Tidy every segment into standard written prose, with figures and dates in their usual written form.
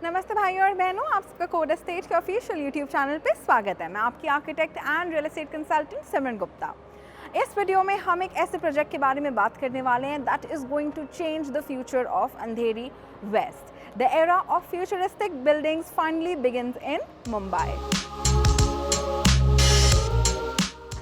नमस्ते भाइयों और बहनों, आप सबका कोड एस्टेट के ऑफिशियल यूट्यूब चैनल पे स्वागत है। मैं आपकी architect and real estate consultant Simran Gupta. इस वीडियो में हम एक ऐसे प्रोजेक्ट के बारे में बात करने वाले हैं that is going to change the future of Andheri west. The era of futuristic buildings finally begins in Mumbai.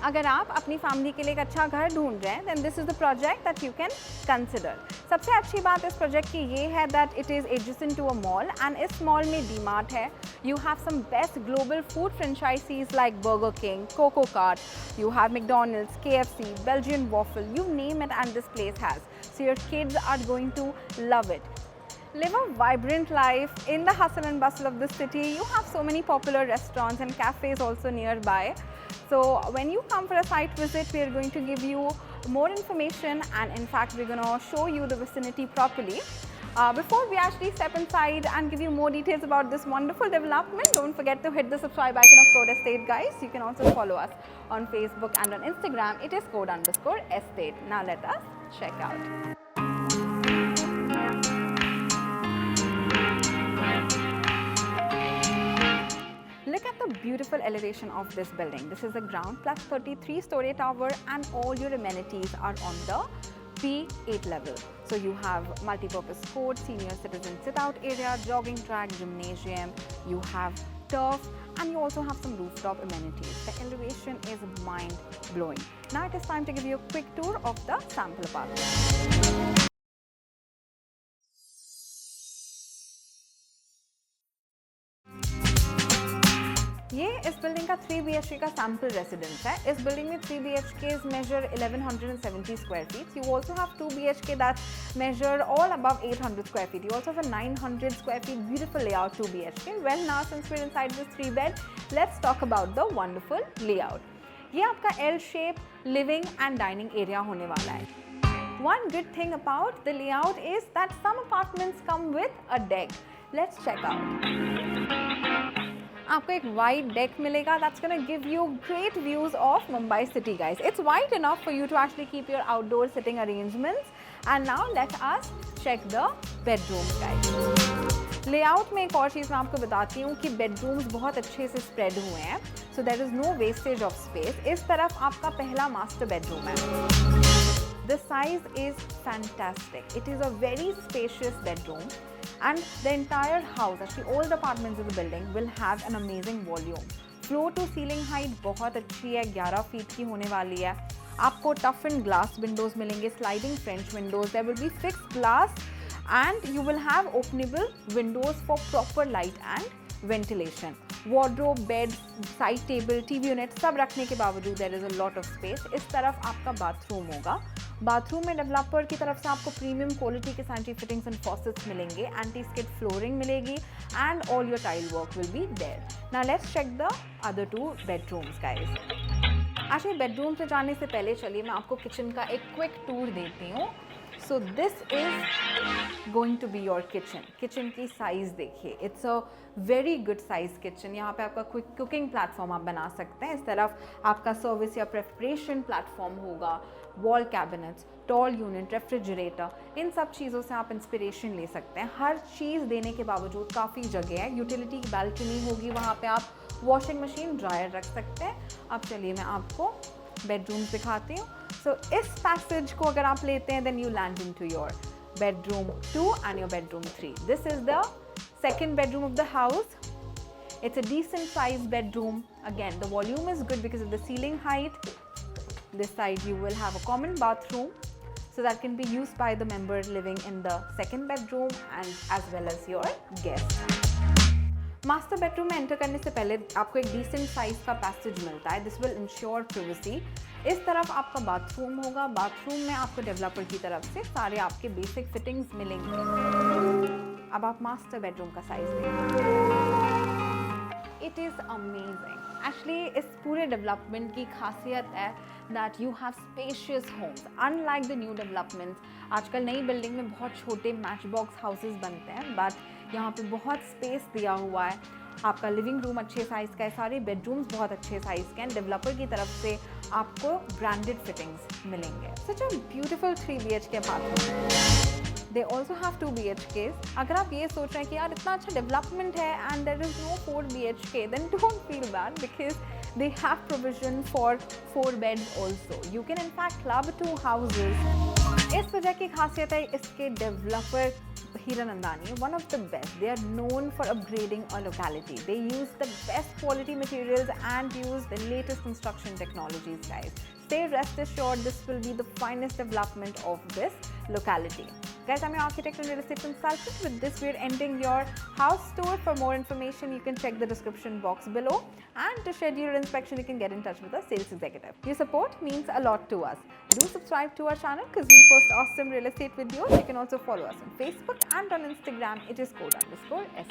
अगर आप अपनी फैमिली के लिए एक अच्छा घर ढूंढ रहे हैं then this is the project that you can consider. सबसे अच्छी बात इस प्रोजेक्ट की ये है that it is adjacent to a mall and इस मॉल में डीमार्ट है। You have some best global food franchises like Burger King, Coco Cart, you have McDonald's, KFC, Belgian Waffle, you name it and this place has. So your kids are going to love it. Live a vibrant life in the hustle and bustle of the city. You have so many popular restaurants and cafes also nearby. So when you come for a site visit, we are going to give you more information and in fact we're going to show you the vicinity properly. Before we actually step inside and give you more details about this wonderful development, don't forget to hit the subscribe icon of Code Estate, guys. You can also follow us on Facebook and on Instagram. It is code_estate. Now let us check out. Look at the beautiful elevation of this building. This is a ground plus 33-story tower and all your amenities are on the P8 level. So you have multi-purpose court, senior citizen sit-out area, jogging track, gymnasium, you have turf and you also have some rooftop amenities. The elevation is mind-blowing. Now it is time to give you a quick tour of the sample apartment. ये इस building का 3 BHK का sample residence है। इस building में 3 BHKs measure 1170 square feet. You also have 2 BHK that measure all above 800 square feet. You also have a 900 square feet beautiful layout 2 BHK. Well, now since we're inside this 3 bed, let's talk about the wonderful layout. ये आपका L-shape living and dining area होने वाला है। One good thing about the layout is that some apartments come with a deck. Let's check out. आपको एक wide deck मिलेगा that's gonna give you great views of Mumbai city, guys. It's wide enough for you to actually keep your outdoor sitting arrangements. And now let us check the bedrooms, guys. Layout में एक और चीज़ मैं आपको बताती हूँ कि bedrooms बहुत अच्छे से स्प्रेड हुए हैं, so there is no wastage of space. इस तरफ आपका पहला मास्टर बेडरूम है। The size is fantastic. It is a very spacious bedroom and the entire house, actually all the apartments in the building will have an amazing volume. Floor to ceiling height बहुत अच्छी है, 11 feet की होने वाली है। आपको tough and glass windows मिलेंगे, sliding French windows, there will be fixed glass and you will have openable windows for proper light and ventilation. Wardrobe, bed, side table, TV unit सब रखने के बावजूद there is a lot of space. इस तरफ आपका bathroom होगा। Bathroom में developer की तरफ से आपको प्रीमियम क्वालिटी के सैनिटरी फिटिंग्स एंड फॉसेट्स मिलेंगे, एंटी स्किड फ्लोरिंग मिलेगी and all your tile work will be there. Now let's check the other 2 bedrooms, guys. Actually bedroom से जाने से पहले चलिए मैं आपको किचन का एक क्विक टूर देती हूँ। So this is going to be your kitchen. Kitchen की साइज़ देखिए, it's a very good size kitchen. यहाँ पे आपका क्विक कुकिंग प्लेटफॉर्म आप बना सकते हैं। इस तरफ आपका सर्विस या प्रेपरेशन प्लेटफॉर्म होगा, wall cabinets, tall unit, refrigerator, इन सब चीज़ों से आप इंस्पिरेशन ले सकते हैं। हर चीज़ देने के बावजूद काफ़ी जगह है। यूटिलिटी की बालकनी होगी, वहाँ पे आप वॉशिंग मशीन, ड्रायर रख सकते हैं। अब चलिए मैं आपको बेडरूम दिखाती हूँ। सो इस पैसेज को अगर आप लेते हैं then you land into your bedroom 2 and your bedroom 3. This is the second bedroom of the house. It's a decent sized bedroom. Again, the volume is good because of the ceiling height. This side you will have a common bathroom, so that can be used by the member living in the second bedroom and as well as your guest. Master bedroom में enter करने से पहले आपको एक decent size का passage मिलता है। This will ensure privacy. इस तरफ आपका बाथरूम होगा। बाथरूम में आपको डेवलपर की तरफ से सारे आपके बेसिक फिटिंग्स मिलेंगे। अब आप मास्टर बेडरूम का साइज देखिए, इट इज़ अमेजिंग। एक्चुअली इस पूरे डेवलपमेंट की खासियत है that you have spacious homes unlike the new developments. आजकल नई बिल्डिंग में बहुत छोटे मैच बॉक्स हाउसेज बनते हैं, बट यहाँ पे बहुत स्पेस दिया हुआ है। आपका लिविंग रूम अच्छे साइज़ का है, सारे बेडरूम्स बहुत अच्छे साइज़ के हैं। डेवलपर की तरफ से आपको ब्रांडेड फिटिंग्स मिलेंगे। Such a beautiful 3 BHK apartment. They also have 2 BHKs. अगर आप ये सोच रहे हैं कि यार इतना अच्छा डेवलपमेंट है and there is no 4 BHK, then don't feel bad because they have provision for 4 beds also. You can in fact club 2 houses. इस वजह की खासियत है इसके developer Hiranandani, one of the best. They are known for upgrading a locality. They use the best quality materials and use the latest construction technologies, guys. Stay rest assured, this will be the finest development of this locality. Guys, I'm your architect and real estate consultant. With this, we're ending your house tour. For more information, you can check the description box below. And to schedule your inspection, you can get in touch with a sales executive. Your support means a lot to us. Do subscribe to our channel because we post awesome real estate videos. You can also follow us on Facebook and on Instagram. It is code_estate.